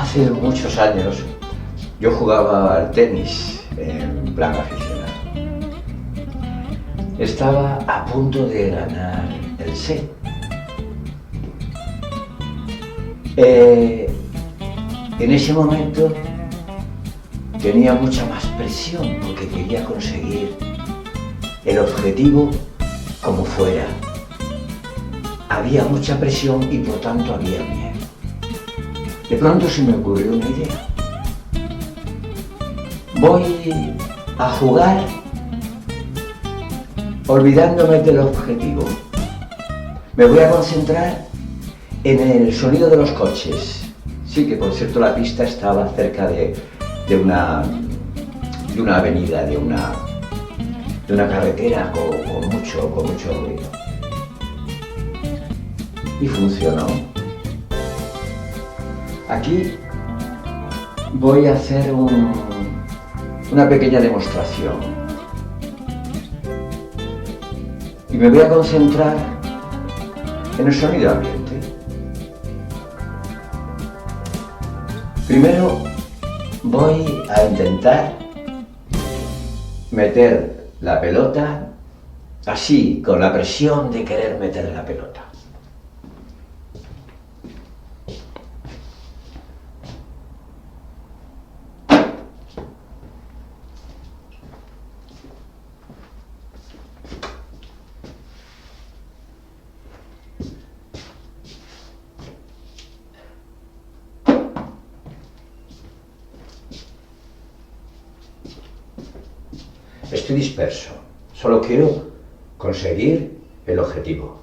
Hace muchos años yo jugaba al tenis en plan aficionado. Estaba a punto de ganar el set. En ese momento tenía mucha más presión porque quería conseguir el objetivo como fuera. Había mucha presión y por tanto había miedo. De pronto se me ocurrió una idea. Voy a jugar olvidándome del objetivo. Me voy a concentrar en el sonido de los coches. Sí, que por cierto la pista estaba cerca de una avenida, de una carretera con mucho ruido. Y funcionó. Aquí voy a hacer una pequeña demostración. Y me voy a concentrar en el sonido ambiente. Primero voy a intentar meter la pelota así, con la presión de querer meter la pelota. Estoy disperso, solo quiero conseguir el objetivo.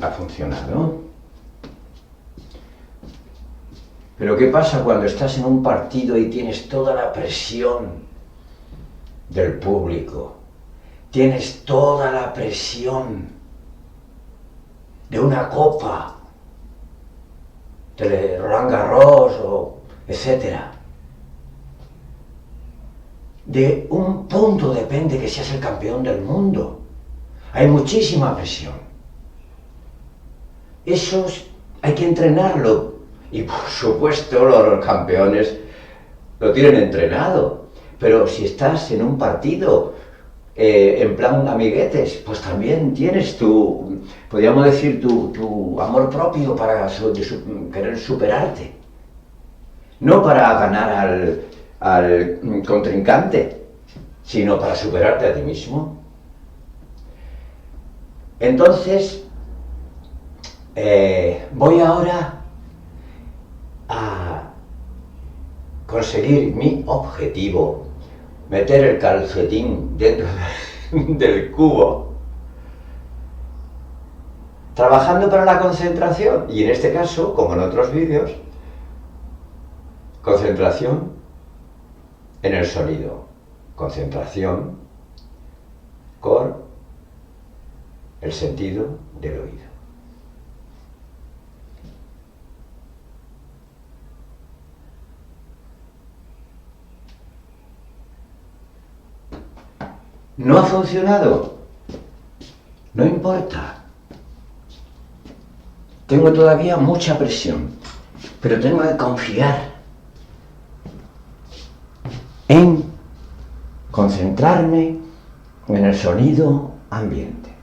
Ha funcionado. Pero ¿qué pasa cuando estás en un partido y tienes toda la presión del público? Tienes toda la presión de una copa, de Roland Garros o etcétera. De un punto depende que seas el campeón del mundo. Hay muchísima presión. Eso hay que entrenarlo. Y por supuesto los campeones lo tienen entrenado. Pero si estás en un partido en plan amiguetes, pues también tienes podríamos decir, tu amor propio para querer superarte. No para ganar al contrincante, sino para superarte a ti mismo. Entonces, voy ahora a conseguir mi objetivo, meter el calcetín dentro del cubo, trabajando para la concentración, y en este caso, como en otros vídeos, concentración en el sonido, concentración con el sentido del oído. ¿No ha funcionado? No importa. Tengo todavía mucha presión, pero tengo que confiar en concentrarme en el sonido ambiente.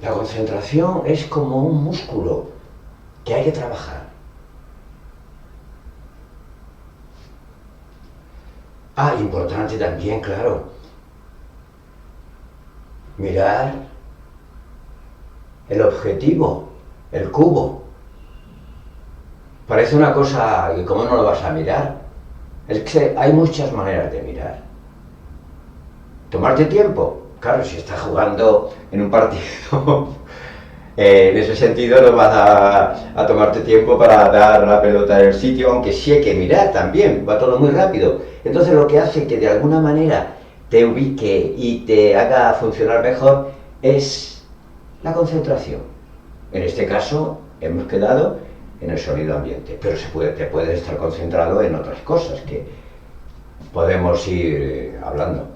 La concentración es como un músculo que hay que trabajar. Importante también, claro, mirar el objetivo, el cubo. Parece una cosa que ¿cómo no lo vas a mirar? Es que hay muchas maneras de mirar. Tomarte tiempo. Claro, si estás jugando en un partido, en ese sentido no vas a tomarte tiempo para dar la pelota en el sitio, aunque sí hay que mirar también, va todo muy rápido. Entonces lo que hace que de alguna manera te ubique y te haga funcionar mejor es la concentración. En este caso hemos quedado en el sonido ambiente, pero te puedes estar concentrado en otras cosas que podemos ir hablando.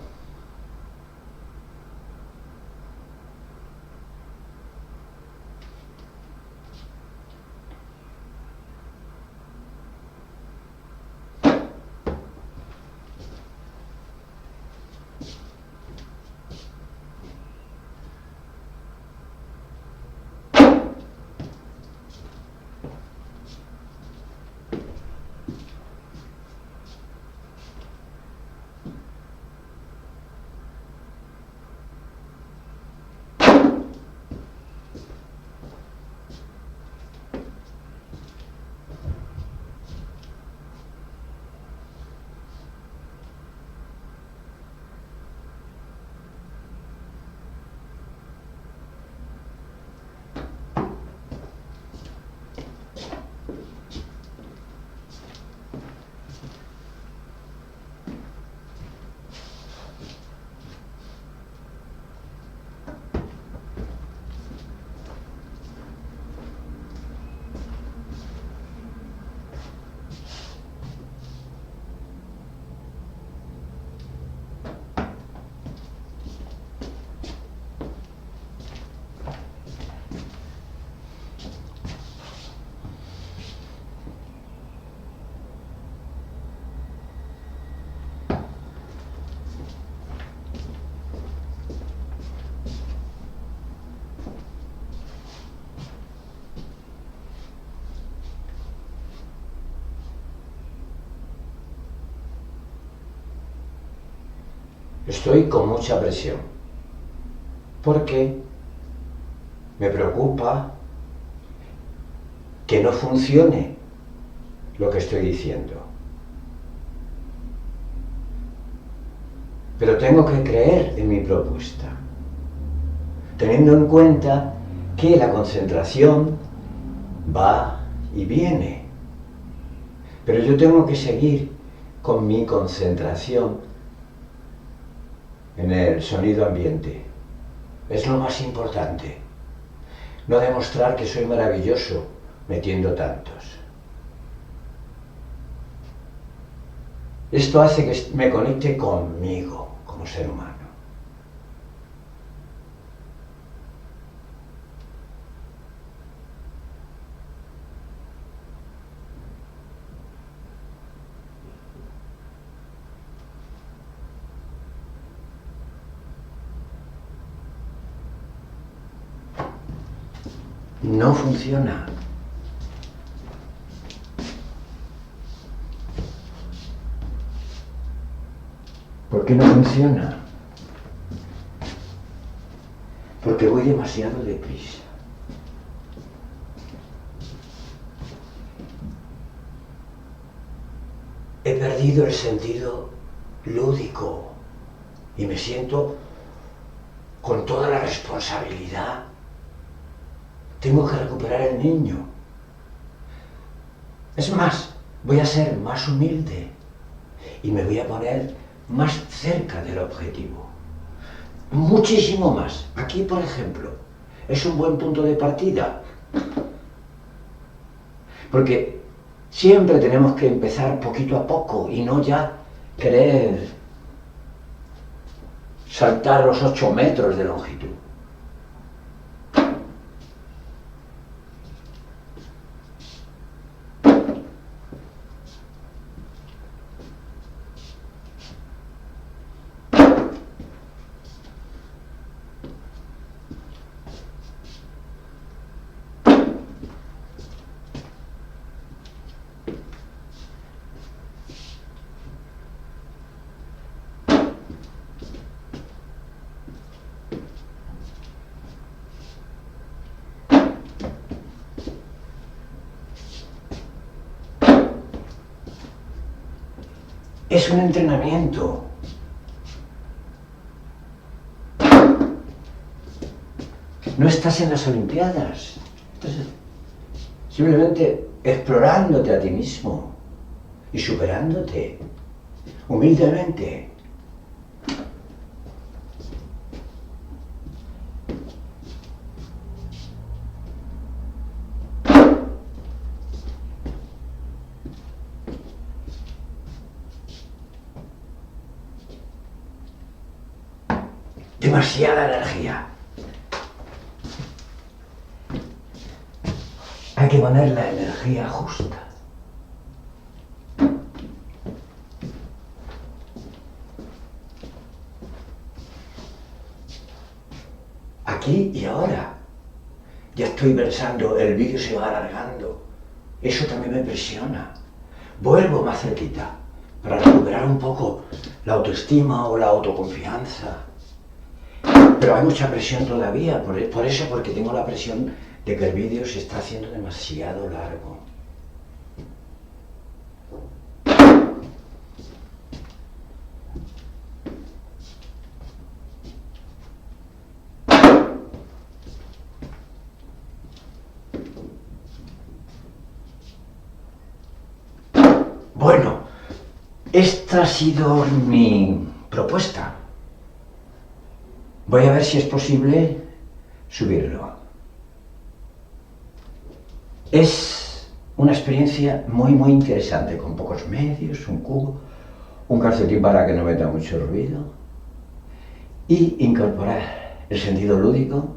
Estoy con mucha presión, porque me preocupa que no funcione lo que estoy diciendo. Pero tengo que creer en mi propuesta, teniendo en cuenta que la concentración va y viene. Pero yo tengo que seguir con mi concentración en el sonido ambiente. Es lo más importante. No demostrar que soy maravilloso metiendo tantos. Esto hace que me conecte conmigo como ser humano. No funciona. ¿Por qué no funciona? Porque voy demasiado deprisa. He perdido el sentido lúdico y me siento con toda la responsabilidad. Tengo que recuperar el niño. Es más, voy a ser más humilde y me voy a poner más cerca del objetivo. Muchísimo más. Aquí, por ejemplo, es un buen punto de partida. Porque siempre tenemos que empezar poquito a poco y no ya querer saltar los 8 metros de longitud. Es un entrenamiento. No estás en las Olimpiadas. Estás simplemente explorándote a ti mismo y superándote humildemente. demasiada energía. Hay que poner la energía justa. Aquí y ahora. Ya estoy pensando, el vídeo se va alargando. Eso también me presiona. Vuelvo más cerquita para recuperar un poco la autoestima o la autoconfianza. Pero hay mucha presión todavía, por eso, porque tengo la presión de que el vídeo se está haciendo demasiado largo. Bueno, esta ha sido mi propuesta. Voy a ver si es posible subirlo. Es una experiencia muy interesante, con pocos medios, un cubo, un calcetín para que no meta mucho ruido y incorporar el sentido lúdico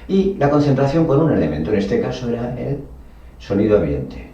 y la concentración con un elemento, en este caso era el sonido ambiente.